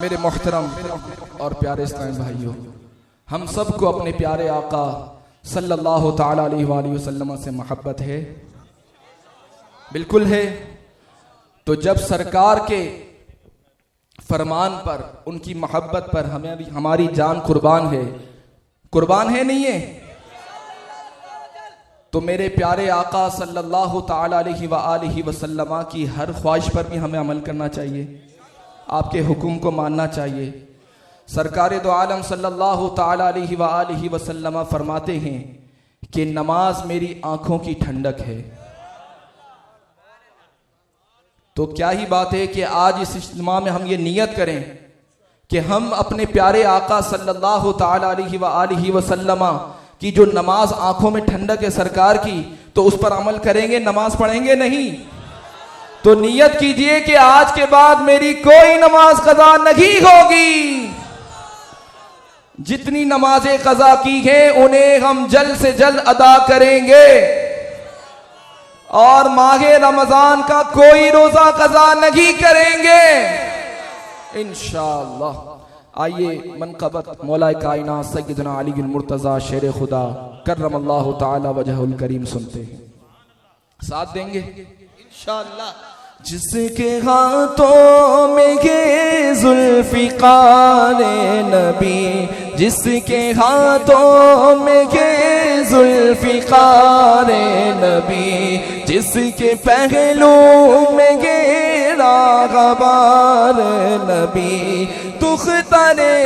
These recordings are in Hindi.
मेरे मोहतरम और प्यारे इस्लामी भाइयों, हम सबको अपने प्यारे आका सल्लल्लाहु ताला अलैहि वसल्लम से मोहब्बत है, बिल्कुल है। तो जब सरकार के फरमान पर, उनकी मोहब्बत पर हमारी जान कुर्बान है नहीं है, तो मेरे प्यारे आका सल्लल्लाहु ताला अलैहि वसल्लम की हर ख्वाहिश पर भी हमें अमल करना चाहिए, आपके हुक्म को मानना चाहिए। सरकार दो आलम सल्लल्लाहु ताला अलैहि वसल्लम फरमाते हैं कि नमाज मेरी आंखों की ठंडक है। तो क्या ही बात है कि आज इस इज्तिमा में हम ये नियत करें कि हम अपने प्यारे आका सल्लल्लाहु ताला अलैहि वसल्लम की जो नमाज आंखों में ठंडक है सरकार की, तो उस पर अमल करेंगे, नमाज पढ़ेंगे नहीं। तो नियत कीजिए कि आज के बाद मेरी कोई नमाज कज़ा नहीं होगी। जितनी नमाजें कज़ा की हैं उन्हें हम जल्द से जल्द अदा करेंगे, और माहे रमजान का कोई रोजा कज़ा नहीं करेंगे इंशाअल्लाह। आइए मनक़बत मौला कायनात सय्यदना अली बिन मुर्तज़ा शेर खुदा कर्रमल्लाहु ताला वजहुल करीम सुनते हैं, साथ देंगे इंशाअल्लाह। जिसके हाथों में ये जुल्फ़िकार नबी, जिसके हाथों में ये जुल्फ़िकार नबी, जिसके पहलू में ये राग़बार नबी, दुख्तरे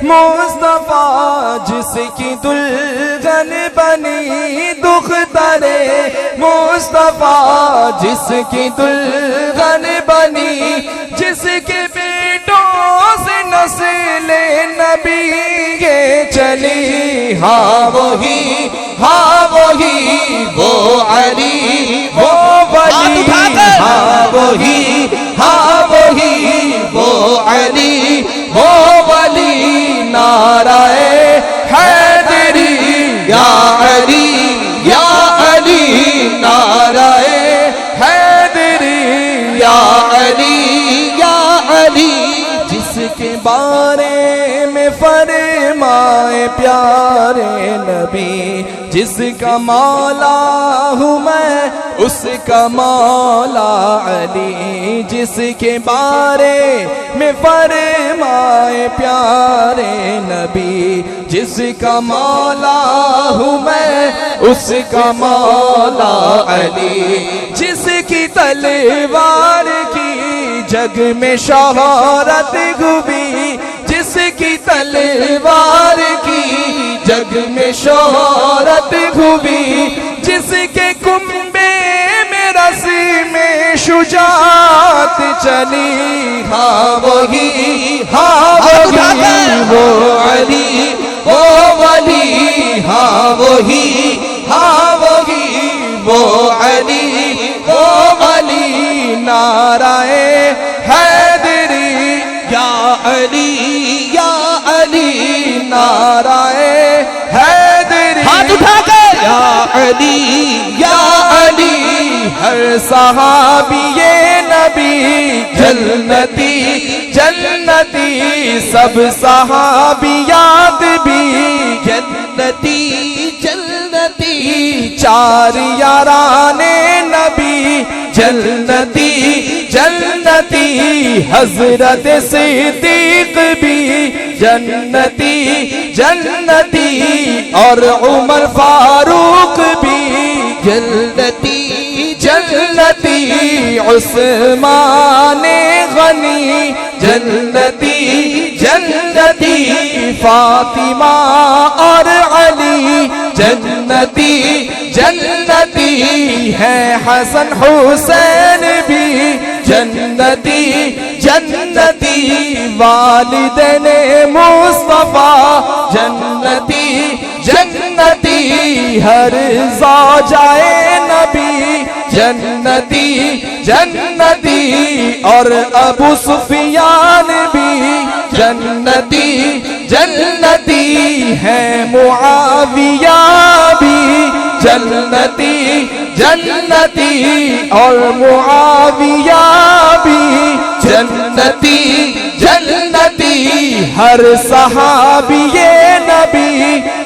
मुस्तफ़ा जिसकी दुल्हन बनी, दुख्तरे मुस्तफ़ा जिसकी दुल्हन बनी, जिसके बेटों से नस्ले नबी ये चली, हाँ वही वो अली वो वली, हाँ वही वो अली वो वली, नाराए हैदरी या अली या अली, नाराए हैदरी या अली या अली। जिसके बारे में फरमाए प्यारे नबी, जिसका मौला हूँ मैं उसका मौला अली, जिसके बारे में फरमाए प्यारे नबी, जिसका मौला हूँ मैं उसका मौला अली, जिसकी तलवार की जग में शोहरत हुई, जिसकी तलवार की जग में शोहरत हुई, जिसके कुंबे में रस्सी में शुजात चली, हाँ वही वो अली वो वली, हाँ वही वो अली वो वली, नाराए हैदरी या अली या अली, नाराए हैदरी हाथ उठा के या अली या अली। हर सहाबी ये नबी जन्नती जन्नती, सब सहाबियात भी जन्नती जन्नती, चार याराने नबी जन्नती जन्नती, हजरत सिद्दीक भी जन्नती जन्नती, और उमर फारूक भी जन्नती जन्नती, उस्मान गनी जन्नती जन्नती, फातिमा और अली जन्नती जन्नती, है हसन हुसैन भी जन्नती जन्नती, वालिदैन मुस्तफा जन्नती जन्नती, हर ज़ौजाए नबी जन्नती जन्नती, और अबू सुफियान भी जन्नती जन्नती, है मुआविया भी जन्नती जन्नती और मुआविया भी जन्नती जन्नती, हर सहाबी ये नबी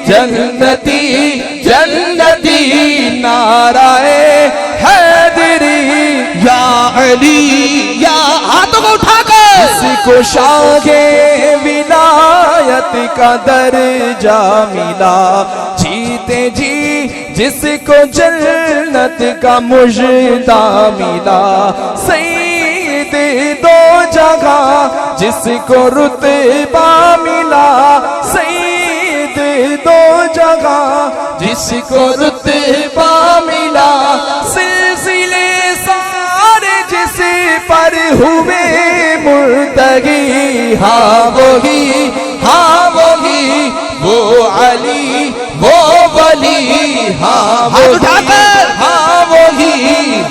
जन्नती जन्नती, नाराए हैदरी या अली या, हाथों को उठाकर, जिसको शागे विलायत का दर्जा मिला, जीते जी जिसको जन्नत का मुजदा मिला, सईद दो जगह जिसको रुतबा मिला, सईद दो जगह जिसको रुतबा मिला, सिलसिले सारे जिस पर हुए मुर्तगी, हाँ वही वो अली वो वली, हाँ वही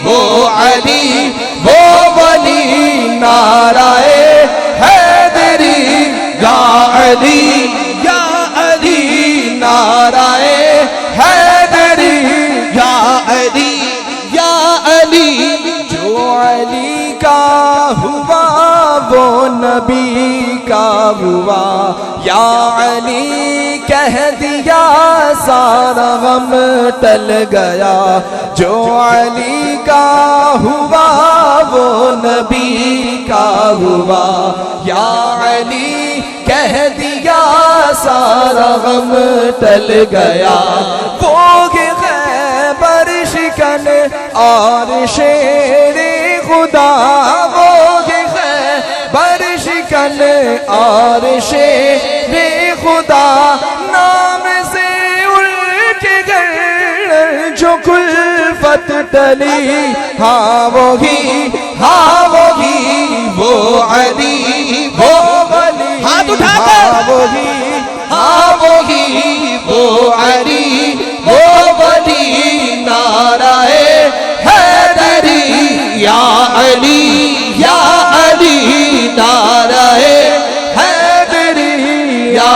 वो अली वो वली, नाराए हैदरी या अली नाराए हैदरी या अली, जो अली का हुआ वो नबी का हुआ, या अली कह दिया सारा गम टल गया, जो अली का हुआ वो नबी का हुआ, या अली कह दिया सारा गम टल गया, वो खैबर शिकन और शेरे खुदा, वो खैबर शिकन और शेरे खुदा, नाम से उनके घर जो कुल्फत टली, हाँ वही वो अली वो वली, हाथ उठाकर, हाँ वही वो अली वो वली, नाराए हैदरी या अली नाराए हैदरी या